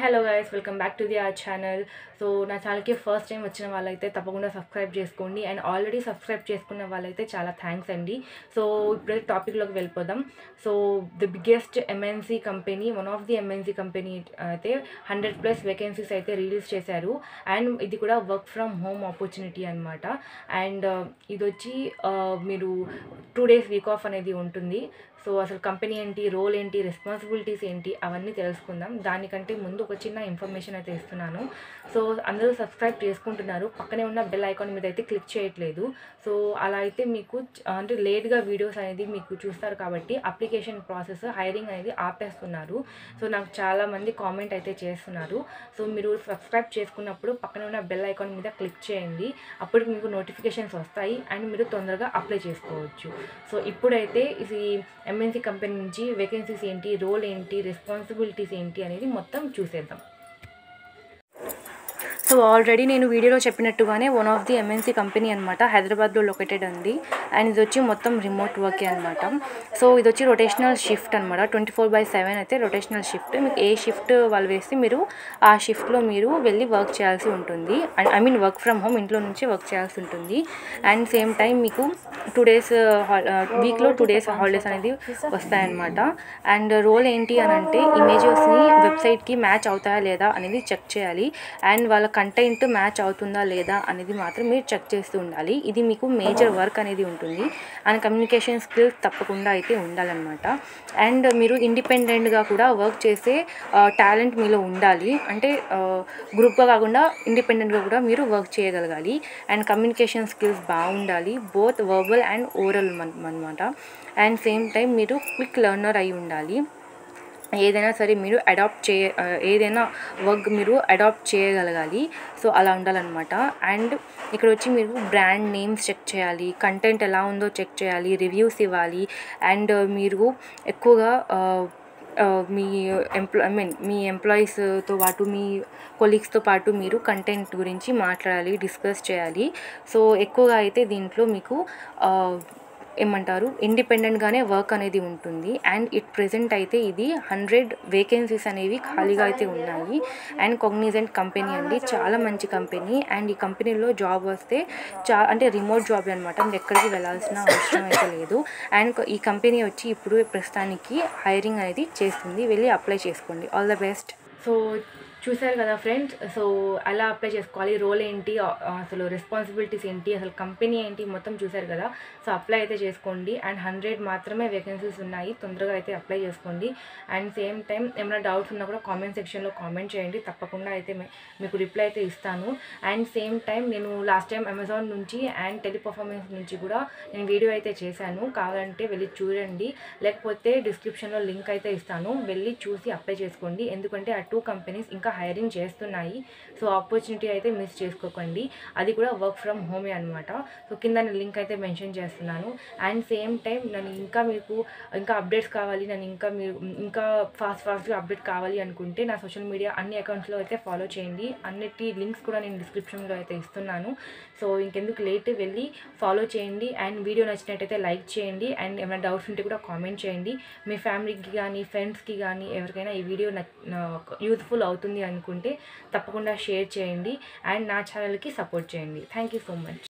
Hi hello guys, welcome back to our channel. So నా ఛానల్కి first time వచ్చిన వాళ్ళైతే తప్పకుండా సబ్స్క్రైబ్ చేసుకోండి. అండ్ ఆల్రెడీ సబ్స్క్రైబ్ చేసుకున్న వాళ్ళైతే చాలా థ్యాంక్స్ అండి. సో ఇప్పుడైతే టాపిక్లోకి వెళ్ళిపోదాం. So the biggest MNC company, one of the MNC company అయితే 100+ వేకెన్సీస్ అయితే రిలీజ్ చేశారు. అండ్ ఇది కూడా వర్క్ ఫ్రమ్ హోమ్ ఆపర్చునిటీ అనమాట. అండ్ ఇది వచ్చి మీరు 2 days వీక్ ఆఫ్ అనేది ఉంటుంది. సో అసలు కంపెనీ ఏంటి, రోల్ ఏంటి, రెస్పాన్సిబిలిటీస్ ఏంటి అవన్నీ తెలుసుకుందాం. దానికంటే ముందు ఒక చిన్న ఇన్ఫర్మేషన్ అయితే ఇస్తున్నాను. సో అందరూ సబ్స్క్రైబ్ చేసుకుంటున్నారు, పక్కనే ఉన్న బెల్ ఐకాన్ మీద అయితే క్లిక్ చేయట్లేదు. సో అలా అయితే మీకు అంటే లేట్గా వీడియోస్ అనేది మీకు చూస్తారు కాబట్టి అప్లికేషన్ ప్రాసెస్, హైరింగ్ అనేది ఆపేస్తున్నారు. సో నాకు చాలామంది కామెంట్ అయితే చేస్తున్నారు. సో మీరు సబ్స్క్రైబ్ చేసుకున్నప్పుడు పక్కనే ఉన్న బెల్ ఐకాన్ మీద క్లిక్ చేయండి. అప్పుడు మీకు నోటిఫికేషన్స్ వస్తాయి అండ్ మీరు తొందరగా అప్లై చేసుకోవచ్చు. సో ఇప్పుడైతే ఇది ఎంఎన్సీ కంపెనీ నుంచి వేకెన్సీస్ ఏంటి, రోల్ ఏంటి, రెస్పాన్సిబిలిటీస్ ఏంటి అనేది మొత్తం చూసేద్దాం. సో ఆల్రెడీ నేను వీడియోలో చెప్పినట్టుగానే one of the MNC company అనమాట, హైదరాబాద్లో లొకేటెడ్ ఉంది. అండ్ ఇది వచ్చి మొత్తం రిమోట్ వర్కే అనమాట. సో ఇది వచ్చి రొటేషనల్ షిఫ్ట్ అనమాట, 24/7 అయితే రొటేషనల్ షిఫ్ట్. మీకు ఏ షిఫ్ట్ వాళ్ళు వేస్తే మీరు ఆ షిఫ్ట్లో మీరు వెళ్ళి వర్క్ చేయాల్సి ఉంటుంది. And I mean work from home, ఇంట్లో నుంచి వర్క్ చేయాల్సి ఉంటుంది. అండ్ సేమ్ టైం మీకు 2 days వీక్లో 2 days హాలిడేస్ అనేది వస్తాయన్నమాట. అండ్ రోల్ ఏంటి అని అంటే ఇమేజెస్ని వెబ్సైట్కి మ్యాచ్ అవుతాయా లేదా అనేది చెక్ చేయాలి. అండ్ వాళ్ళ కంటెంట్ మ్యాచ్ అవుతుందా లేదా అనేది మాత్రం మీరు చెక్ చేస్తూ ఉండాలి. ఇది మీకు మేజర్ వర్క్ అనేది ఉంటుంది. అండ్ కమ్యూనికేషన్ స్కిల్స్ తప్పకుండా అయితే ఉండాలన్నమాట. అండ్ మీరు ఇండిపెండెంట్గా కూడా వర్క్ చేసే టాలెంట్ మీలో ఉండాలి. అంటే గ్రూప్గా కాకుండా ఇండిపెండెంట్గా కూడా మీరు వర్క్ చేయగలగాలి. అండ్ కమ్యూనికేషన్ స్కిల్స్ బాగుండాలి, బోత్ వర్బల్ అండ్ ఓరల్ అనమాట. అండ్ సేమ్ టైం మీరు క్విక్ లెర్నర్ అయి ఉండాలి. ఏదైనా సరే మీరు ఏదైనా వర్క్ మీరు అడాప్ట్ చేయగలగాలి. సో అలా ఉండాలన్నమాట. అండ్ ఇక్కడ వచ్చి మీరు బ్రాండ్ నేమ్స్ చెక్ చేయాలి, కంటెంట్ ఎలా ఉందో చెక్ చేయాలి, రివ్యూస్ ఇవ్వాలి. అండ్ మీరు ఎక్కువగా మీ ఎంప్లాయీస్తో పాటు, మీ కొలీగ్స్తో పాటు మీరు కంటెంట్ గురించి మాట్లాడాలి, డిస్కస్ చేయాలి. సో ఎక్కువగా అయితే దీంట్లో మీకు ఏమంటారు, ఇండిపెండెంట్గానే వర్క్ అనేది ఉంటుంది. అండ్ ప్రెజెంట్ అయితే ఇది 100 వేకెన్సీస్ అనేవి ఖాళీగా అయితే ఉన్నాయి. అండ్ కాగ్నిజెంట్ కంపెనీ అండి, చాలా మంచి కంపెనీ. అండ్ ఈ కంపెనీలో జాబ్ వస్తే అంటే రిమోట్ జాబ్ అనమాట, మీరు ఎక్కడికి వెళ్ళాల్సిన అవసరం అయితే లేదు. అండ్ ఈ కంపెనీ వచ్చి ఇప్పుడు ప్రస్తుతానికి హైరింగ్ అనేది చేస్తుంది, వెళ్ళి అప్లై చేసుకోండి. All the best. సో చూసారు కదా ఫ్రెండ్స్, సో ఎలా అప్లై చేసుకోవాలి, రోల్ ఏంటి, అసలు రెస్పాన్సిబిలిటీస్ ఏంటి, అసలు కంపెనీ ఏంటి మొత్తం చూసారు కదా. సో అప్లై అయితే చేసుకోండి. అండ్ 100 మాత్రమే వేకెన్సీస్ ఉన్నాయి, తొందరగా అయితే అప్లై చేసుకోండి. అండ్ సేమ్ టైం ఏమైనా డౌట్స్ ఉన్నా కూడా కామెంట్ సెక్షన్లో కామెంట్ చేయండి, తప్పకుండా అయితే మీకు రిప్లై అయితే ఇస్తాను. అండ్ సేమ్ టైం నేను లాస్ట్ టైం అమెజాన్ నుంచి అండ్ టెలిపర్ఫార్మెన్స్ నుంచి కూడా నేను వీడియో అయితే చేశాను, కావాలంటే వెళ్ళి చూడండి, లేకపోతే డిస్క్రిప్షన్లో లింక్ అయితే ఇస్తాను, వెళ్ళి చూసి అప్లై చేసుకోండి. ఎందుకంటే ఆ 2 కంపెనీస్ ఇంకా హైరింగ్ చేస్తున్నాయి. సో ఆపర్చునిటీ అయితే మిస్ చేసుకోకండి, అది కూడా వర్క్ ఫ్రమ్ హోమే అనమాట. సో కింద నేను లింక్ అయితే మెన్షన్ చేస్తున్నాను. అండ్ సేమ్ టైం నన్ను మీకు ఇంకా అప్డేట్స్ కావాలి, మీరు ఇంకా ఫాస్ట్గా అప్డేట్ కావాలి అనుకుంటే నా సోషల్ మీడియా అన్ని అకౌంట్స్లో అయితే ఫాలో చేయండి. అన్నిటి లింక్స్ కూడా నేను డిస్క్రిప్షన్లో అయితే ఇస్తున్నాను. సో ఇంకెందుకు లేట్, వెళ్ళి ఫాలో చేయండి. అండ్ వీడియో నచ్చినట్టయితే లైక్ చేయండి. అండ్ ఏమైనా డౌట్స్ ఉంటే కూడా కామెంట్ చేయండి. మీ ఫ్యామిలీకి కానీ, ఫ్రెండ్స్కి కానీ ఎవరికైనా ఈ వీడియో యూజ్ఫుల్ అవుతుంది అనుకుంటే తప్పకుండా షేర్ చేయండి. అండ్ నా ఛానల్కి సపోర్ట్ చేయండి. Thank you so much.